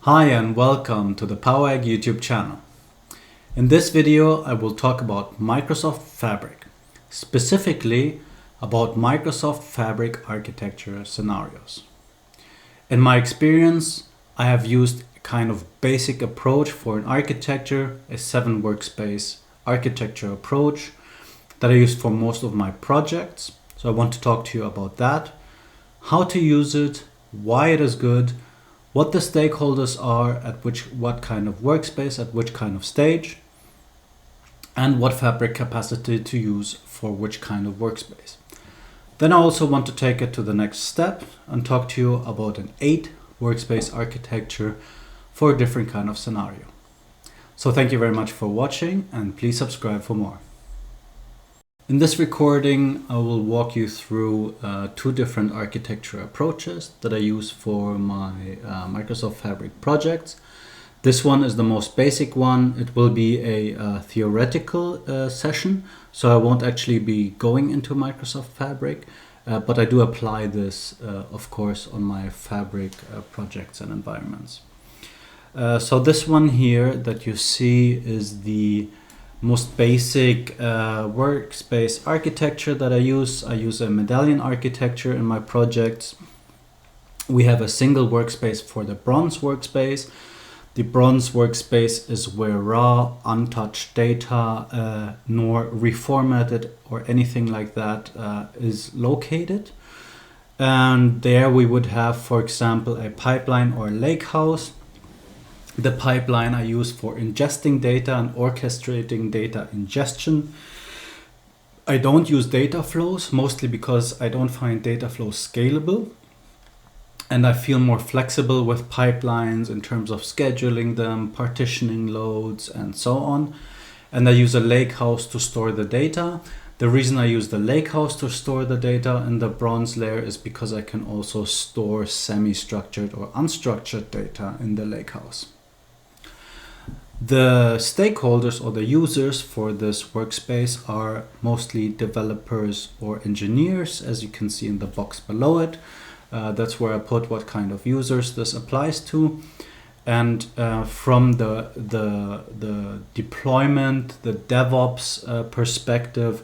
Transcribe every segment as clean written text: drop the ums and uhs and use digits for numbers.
Hi and welcome to the PowerEgg YouTube channel. In this video I will talk about Microsoft Fabric, specifically about Microsoft Fabric architecture scenarios. In my experience, I have used a kind of basic approach for an architecture, a 7 workspace architecture approach that I use for most of my projects. So I want to talk to you about that, how to use it, why it is good, what the stakeholders are at what kind of workspace, at which kind of stage, and what fabric capacity to use for which kind of workspace. Then I also want to take it to the next step and talk to you about an 8 workspace architecture for a different kind of scenario. So thank you very much for watching and please subscribe for more. In this recording, I will walk you through 2 different architecture approaches that I use for my Microsoft Fabric projects. This one is the most basic one. It will be a theoretical session, so I won't actually be going into Microsoft Fabric, but I do apply this, of course, on my Fabric projects and environments. So this one here that you see is the most basic workspace architecture that I use. I use a medallion architecture in my projects. We have a single workspace for the bronze workspace. The bronze workspace is where raw, untouched data, nor reformatted or anything like that is located. And there we would have, for example, a pipeline or a lakehouse. The pipeline I use for ingesting data and orchestrating data ingestion. I don't use data flows, mostly because I don't find data flows scalable. And I feel more flexible with pipelines in terms of scheduling them, partitioning loads, and so on. And I use a lakehouse to store the data. The reason I use the lakehouse to store the data in the bronze layer is because I can also store semi-structured or unstructured data in the lakehouse. The stakeholders or the users for this workspace are mostly developers or engineers, as you can see in the box below it. That's where I put what kind of users this applies to. And from the deployment, the DevOps perspective,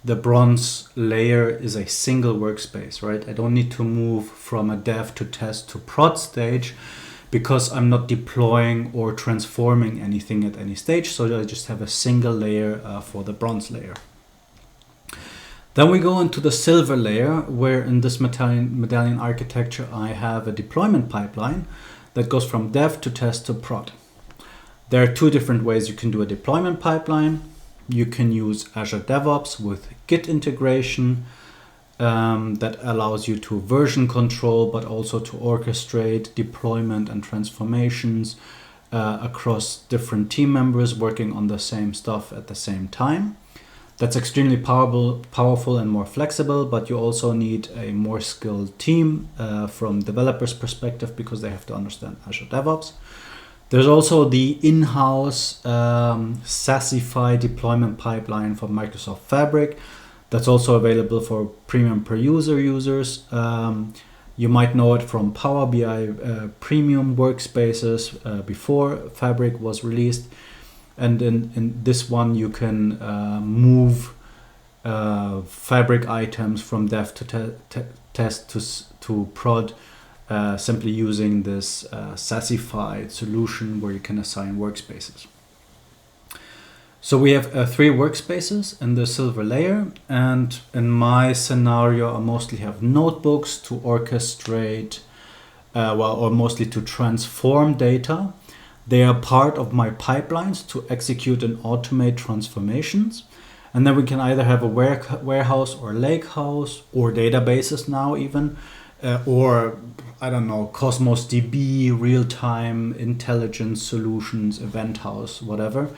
the bronze layer is a single workspace, right? I don't need to move from a dev to test to prod stage, because I'm not deploying or transforming anything at any stage. So I just have a single layer for the bronze layer. Then we go into the silver layer, where in this medallion architecture, I have a deployment pipeline that goes from dev to test to prod. There are 2 different ways you can do a deployment pipeline. You can use Azure DevOps with Git integration, that allows you to version control, but also to orchestrate deployment and transformations across different team members working on the same stuff at the same time. That's extremely powerful and more flexible, but you also need a more skilled team from developers' perspective, because they have to understand Azure DevOps. There's also the in-house SaaSify deployment pipeline for Microsoft Fabric. That's also available for premium per user users. You might know it from Power BI premium workspaces before Fabric was released. And in this one, you can move Fabric items from dev to test to prod, simply using this SaaSified solution where you can assign workspaces. So we have 3 workspaces in the silver layer, and in my scenario I mostly have notebooks to orchestrate, or mostly to transform data. They are part of my pipelines to execute and automate transformations. And then we can either have a warehouse or lakehouse, or databases now even, or I don't know, Cosmos DB, real-time intelligence solutions, event house, whatever.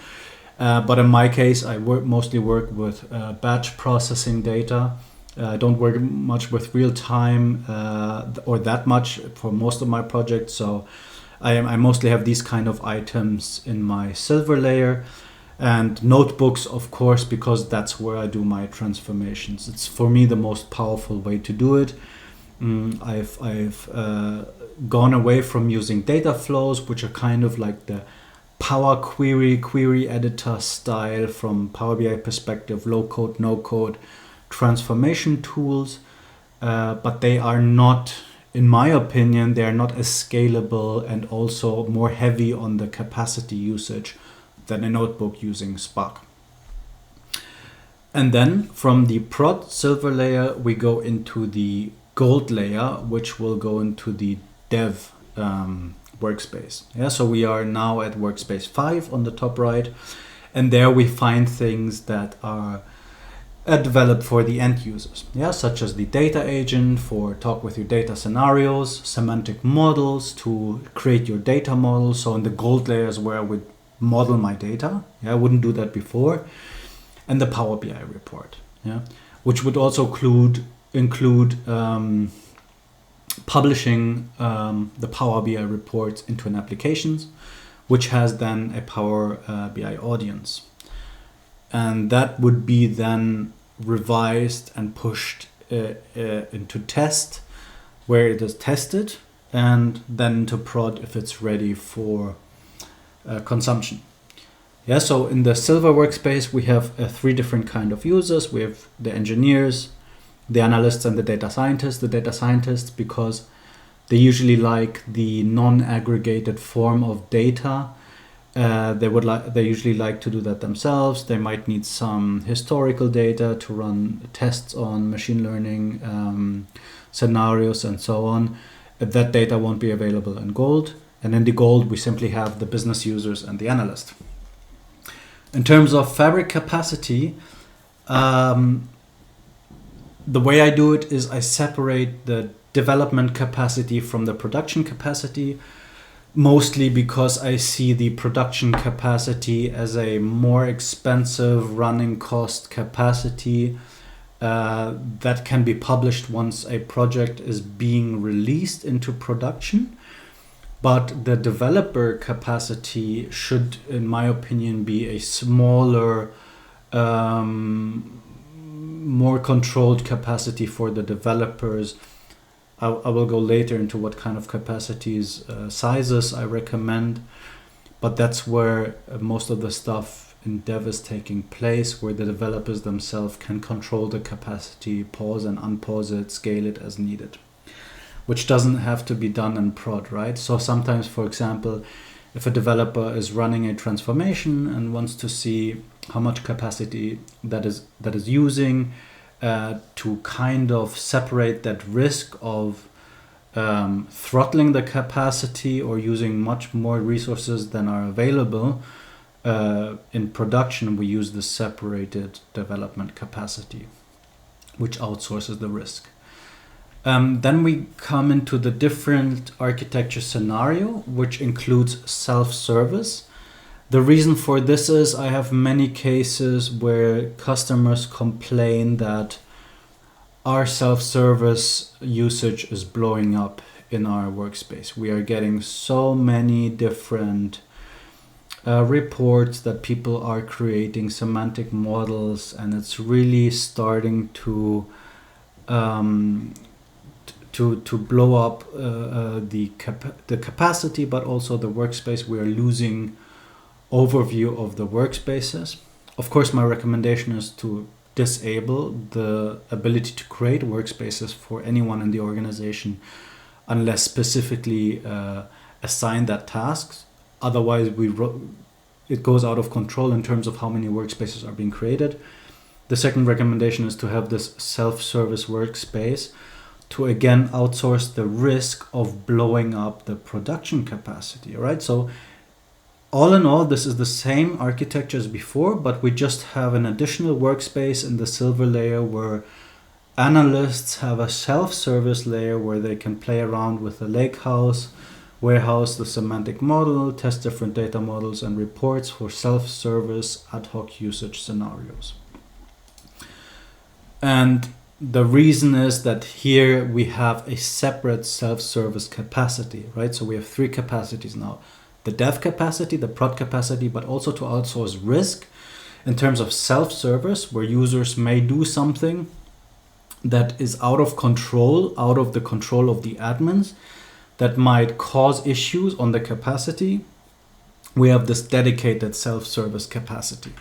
But in my case, I mostly work with batch processing data. I don't work much with real time or that much for most of my projects. So I mostly have these kind of items in my silver layer. And notebooks, of course, because that's where I do my transformations. It's for me the most powerful way to do it. I've gone away from using data flows, which are kind of like the Power query editor style from Power BI perspective, low code, no code transformation tools, but they are not, in my opinion, they are not as scalable and also more heavy on the capacity usage than a notebook using Spark. And then from the prod silver layer, we go into the gold layer, which will go into the dev workspace. Yeah, so we are now at workspace 5 on the top right, and there we find things that are developed for the end users, yeah, such as the data agent for talk with your data scenarios, semantic models to create your data model. So in the gold layer is where I would model my data. Yeah, I wouldn't do that before. And the Power BI report, yeah, which would also include publishing the Power BI reports into an applications, which has then a Power BI audience. And that would be then revised and pushed into test, where it is tested, and then to prod if it's ready for consumption. Yeah, so in the silver workspace, we have 3 different kind of users. We have the engineers, the analysts, and the data scientists. The data scientists, because they usually like the non-aggregated form of data. They usually like to do that themselves. They might need some historical data to run tests on machine learning scenarios and so on. That data won't be available in gold. And in the gold, we simply have the business users and the analyst. In terms of fabric capacity, the way I do it is I separate the development capacity from the production capacity, mostly because I see the production capacity as a more expensive running cost capacity that can be published once a project is being released into production. But the developer capacity should, in my opinion, be a smaller, more controlled capacity for the developers. I will go later into what kind of capacities, sizes I recommend, but that's where most of the stuff in dev is taking place, where the developers themselves can control the capacity, pause and unpause it, scale it as needed, which doesn't have to be done in prod, right? So sometimes, for example, if a developer is running a transformation and wants to see how much capacity that is using, to kind of separate that risk of throttling the capacity or using much more resources than are available in production, we use the separated development capacity, which outsources the risk. Then we come into the different architecture scenario, which includes self-service. The reason for this is I have many cases where customers complain that our self-service usage is blowing up in our workspace. We are getting so many different reports that people are creating semantic models, and it's really starting to blow up the capacity, but also the workspace. We are losing overview of the workspaces. Of course, my recommendation is to disable the ability to create workspaces for anyone in the organization unless specifically assigned that tasks. Otherwise, it goes out of control in terms of how many workspaces are being created. The second recommendation is to have this self-service workspace to again outsource the risk of blowing up the production capacity, right? So all in all, this is the same architecture as before, but we just have an additional workspace in the silver layer where analysts have a self-service layer where they can play around with the lakehouse, warehouse, the semantic model, test different data models and reports for self-service ad hoc usage scenarios. And the reason is that here we have a separate self-service capacity, right? So we have 3 capacities now. The dev capacity, the prod capacity, but also to outsource risk in terms of self-service, where users may do something that is out of control, out of the control of the admins, that might cause issues on the capacity, we have this dedicated self-service capacity.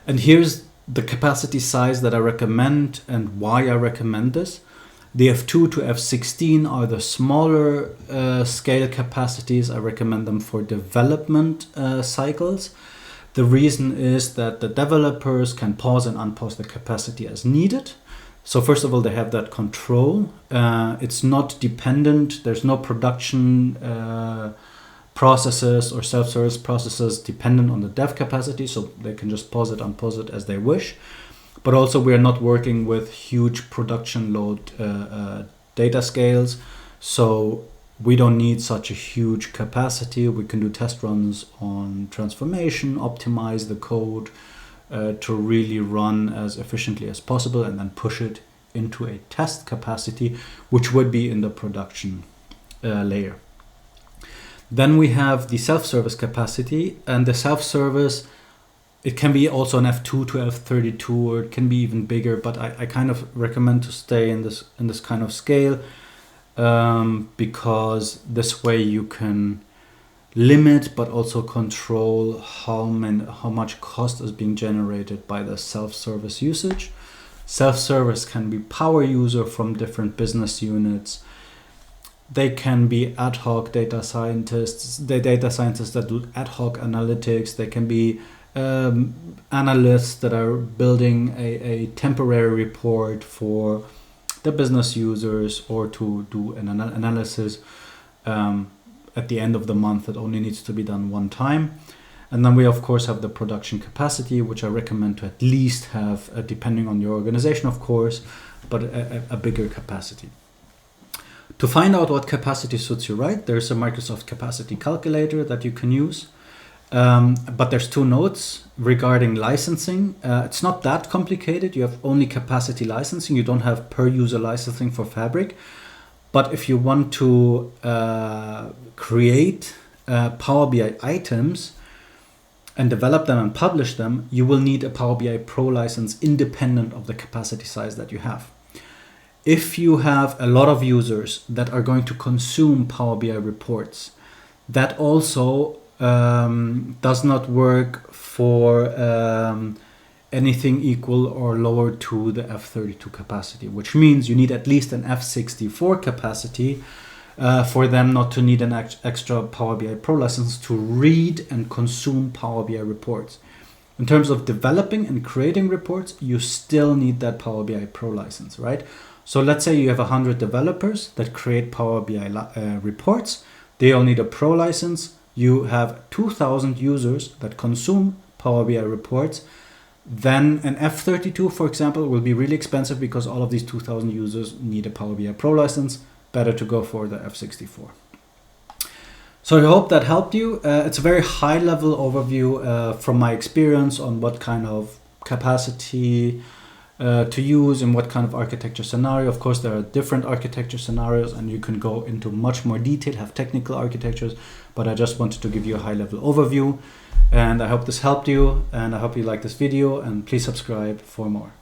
And here's the capacity size that I recommend and why I recommend this. The F2 to F16 are the smaller scale capacities. I recommend them for development cycles. The reason is that the developers can pause and unpause the capacity as needed. So first of all, they have that control. It's not dependent. There's no production processes or self-service processes dependent on the dev capacity, so they can just pause it, unpause it as they wish. But also we are not working with huge production load data scales, so we don't need such a huge capacity. We can do test runs on transformation, optimize the code to really run as efficiently as possible, and then push it into a test capacity, which would be in the production layer. Then we have the self-service capacity, and the self-service, it can be also an F2 to F32, or it can be even bigger, but I kind of recommend to stay in this kind of scale because this way you can limit but also control how much cost is being generated by the self-service usage. Self-service can be power user from different business units. They can be ad hoc data scientists, the data scientists that do ad hoc analytics. They can be analysts that are building a temporary report for the business users, or to do an analysis at the end of the month that only needs to be done one time. And then we of course have the production capacity, which I recommend to at least have, depending on your organization of course, but a bigger capacity. To find out what capacity suits you right, there's a Microsoft capacity calculator that you can use. But there's two notes regarding licensing. It's not that complicated. You have only capacity licensing. You don't have per user licensing for Fabric. But if you want to create Power BI items and develop them and publish them, you will need a Power BI Pro license independent of the capacity size that you have. If you have a lot of users that are going to consume Power BI reports, that also does not work for anything equal or lower to the F32 capacity, which means you need at least an F64 capacity for them not to need an extra Power BI Pro license to read and consume Power BI reports. In terms of developing and creating reports, you still need that Power BI Pro license, right? So let's say you have 100 developers that create Power BI reports. They all need a Pro license. You have 2,000 users that consume Power BI reports. Then an F32, for example, will be really expensive because all of these 2,000 users need a Power BI Pro license. Better to go for the F64. So I hope that helped you. It's a very high level overview from my experience on what kind of capacity to use and what kind of architecture scenario. Of course, there are different architecture scenarios and you can go into much more detail, have technical architectures, but I just wanted to give you a high level overview. And I hope this helped you, and I hope you like this video, and please subscribe for more.